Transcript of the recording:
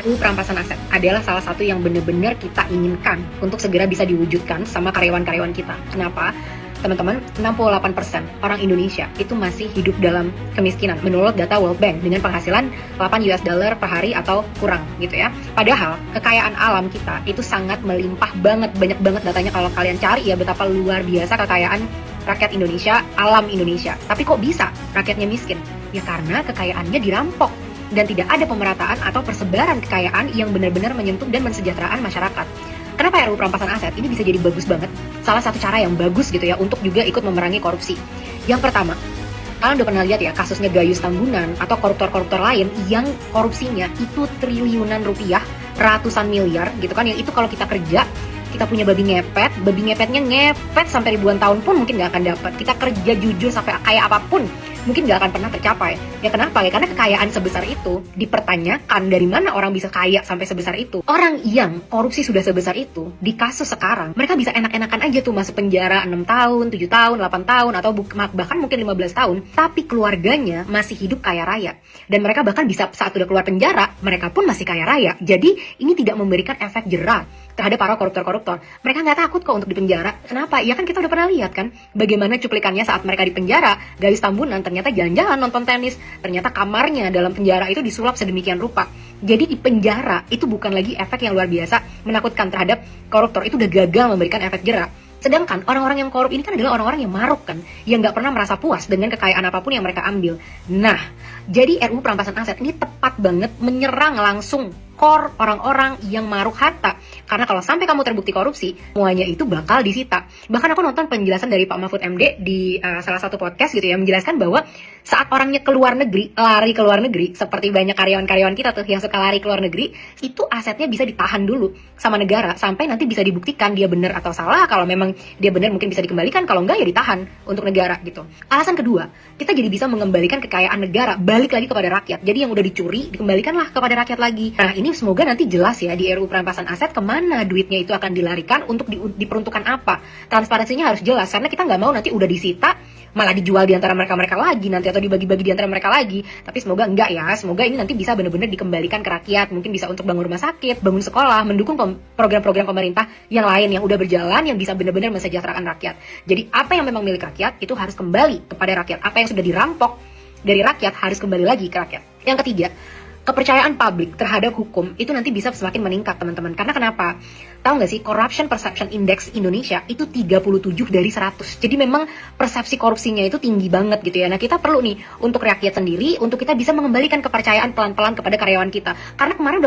RUU Perampasan Aset adalah salah satu yang benar-benar kita inginkan untuk segera bisa diwujudkan sama karyawan-karyawan kita. Kenapa? Teman-teman, 68% orang Indonesia itu masih hidup dalam kemiskinan menurut data World Bank dengan penghasilan 8 US dollar per hari atau kurang gitu ya. Padahal kekayaan alam kita itu sangat melimpah banget, banyak banget datanya kalau kalian cari ya betapa luar biasa kekayaan rakyat Indonesia, alam Indonesia. Tapi kok bisa rakyatnya miskin? Ya karena kekayaannya dirampok dan tidak ada pemerataan atau persebaran kekayaan yang benar-benar menyentuh dan mensejahteraan masyarakat. Kenapa RUU Perampasan Aset ini bisa jadi bagus banget? Salah satu cara yang bagus gitu ya untuk juga ikut memerangi korupsi. Yang pertama, kalian udah pernah lihat ya kasusnya Gayus Tambunan atau koruptor-koruptor lain yang korupsinya itu triliunan rupiah, ratusan miliar gitu kan, yang itu kalau kita kerja, kita punya babi ngepetnya ngepet sampai ribuan tahun pun mungkin nggak akan dapat. Kita kerja jujur sampai kaya apapun, mungkin nggak akan pernah tercapai. Ya kenapa? Ya karena kekayaan sebesar itu dipertanyakan, dari mana orang bisa kaya sampai sebesar itu. Orang yang korupsi sudah sebesar itu, di kasus sekarang, mereka bisa enak-enakan aja tuh masuk penjara 6 tahun, 7 tahun, 8 tahun, atau bahkan mungkin 15 tahun, tapi keluarganya masih hidup kaya raya. Dan mereka bahkan bisa saat udah keluar penjara, mereka pun masih kaya raya. Jadi ini tidak memberikan efek jera terhadap para koruptor-koruptor. Mereka nggak takut kok untuk dipenjara. Kenapa? Ya kan kita udah pernah lihat kan bagaimana cuplikannya saat mereka di penjara. Gayus Tambunan ternyata jalan-jalan nonton tenis, ternyata kamarnya dalam penjara itu disulap sedemikian rupa. Jadi di penjara itu bukan lagi efek yang luar biasa menakutkan terhadap koruptor, itu udah gagal memberikan efek jera. Sedangkan orang-orang yang korup ini kan adalah orang-orang yang maruk kan, yang nggak pernah merasa puas dengan kekayaan apapun yang mereka ambil. Nah, jadi RUU Perampasan Aset ini tepat banget menyerang langsung core orang-orang yang maruk harta. Karena kalau sampai kamu terbukti korupsi, semuanya itu bakal disita. Bahkan aku nonton penjelasan dari Pak Mahfud MD di salah satu podcast gitu ya, menjelaskan bahwa saat orangnya lari ke luar negeri, seperti banyak karyawan-karyawan kita tuh yang suka lari ke luar negeri, itu asetnya bisa ditahan dulu sama negara sampai nanti bisa dibuktikan dia benar atau salah. Kalau memang dia benar mungkin bisa dikembalikan, kalau enggak ya ditahan untuk negara gitu. Alasan kedua, kita jadi bisa mengembalikan kekayaan negara balik lagi kepada rakyat. Jadi yang udah dicuri dikembalikanlah kepada rakyat lagi. Nah, ini semoga nanti jelas ya di RUU Perampasan Aset kemana duitnya itu akan dilarikan, untuk diperuntukkan apa. Transparansinya harus jelas, karena kita nggak mau nanti udah disita malah dijual di antara mereka-mereka lagi nanti, atau dibagi-bagi di antara mereka lagi. Tapi semoga enggak ya, semoga ini nanti bisa benar-benar dikembalikan ke rakyat. Mungkin bisa untuk bangun rumah sakit, bangun sekolah, mendukung program-program pemerintah yang lain yang udah berjalan, yang bisa benar-benar mensejahterakan rakyat. Jadi apa yang memang milik rakyat itu harus kembali kepada rakyat. Apa yang sudah dirampok dari rakyat harus kembali lagi ke rakyat. Yang ketiga, kepercayaan publik terhadap hukum itu nanti bisa semakin meningkat, teman-teman. Karena kenapa? Tahu nggak sih, Corruption Perception Index Indonesia itu 37 dari 100. Jadi memang persepsi korupsinya itu tinggi banget gitu ya. Nah, kita perlu nih untuk rakyat sendiri, untuk kita bisa mengembalikan kepercayaan pelan-pelan kepada karyawan kita. Karena kemarin udah